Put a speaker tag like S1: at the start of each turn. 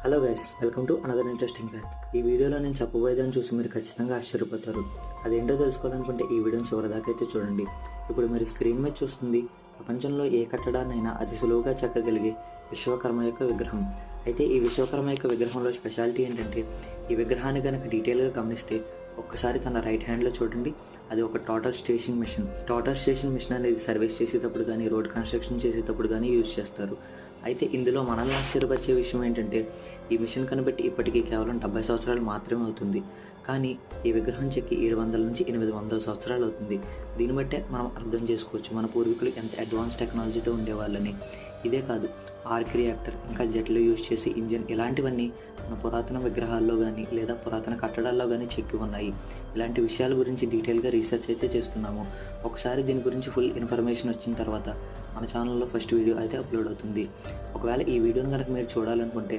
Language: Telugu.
S1: Hello guys, welcome to another interesting fact. ఈ వీడియోలో నేను చెప్పబోయేదని చూసి మీరు ఖచ్చితంగా ఆశ్చర్యపోతారు. అదేంటో తెలుసుకోవాలనుకుంటే ఈ వీడియోని చివరిదాకా అయితే చూడండి. ఇప్పుడు మీరు స్క్రీన్ మీద చూస్తుంది ప్రపంచంలో ఏ కట్టడాన్నైనా అతి సులువుగా చెక్కగలిగే విశ్వకర్మ యొక్క విగ్రహం. అయితే ఈ విశ్వకర్మ యొక్క విగ్రహంలో స్పెషాలిటీ ఏంటంటే, ఈ విగ్రహాన్ని కనుక డీటెయిల్గా గమనిస్తే ఒక్కసారి తన రైట్ హ్యాండ్లో చూడండి, అది ఒక total station machine. Total station machine అనేది సర్వీస్ చేసేటప్పుడు కానీ, రోడ్ కన్స్ట్రక్షన్ చేసేటప్పుడు కానీ యూజ్ చేస్తారు. అయితే ఇందులో మనల్ని ఆశ్చర్యపరిచే విషయం ఏంటంటే, ఈ మిషన్ కనిపెట్టి ఇప్పటికీ కేవలం 70 సంవత్సరాలు మాత్రమే అవుతుంది. కానీ ఈ విగ్రహం చెక్కి 700 నుంచి 800 సంవత్సరాలు అవుతుంది. దీన్ని బట్టే మనం అర్థం చేసుకోవచ్చు మన పూర్వీకులు ఎంత అడ్వాన్స్ టెక్నాలజీతో ఉండేవాళ్ళని. ఇదే కాదు, ఆర్క్ రియాక్టర్, ఇంకా జెట్లు యూజ్ చేసి ఇంజిన్, ఇలాంటివన్నీ మన పురాతన విగ్రహాల్లో కానీ లేదా పురాతన కట్టడాల్లో కానీ చెక్కి ఉన్నాయి. ఇలాంటి విషయాల గురించి డీటెయిల్గా రీసెర్చ్ అయితే చేస్తున్నాము. ఒకసారి దీని గురించి ఫుల్ ఇన్ఫర్మేషన్ వచ్చిన తర్వాత మన ఛానల్లో ఫస్ట్ వీడియో అయితే అప్లోడ్ అవుతుంది. ఒకవేళ ఈ వీడియోని కనుక మీరు చూడాలనుకుంటే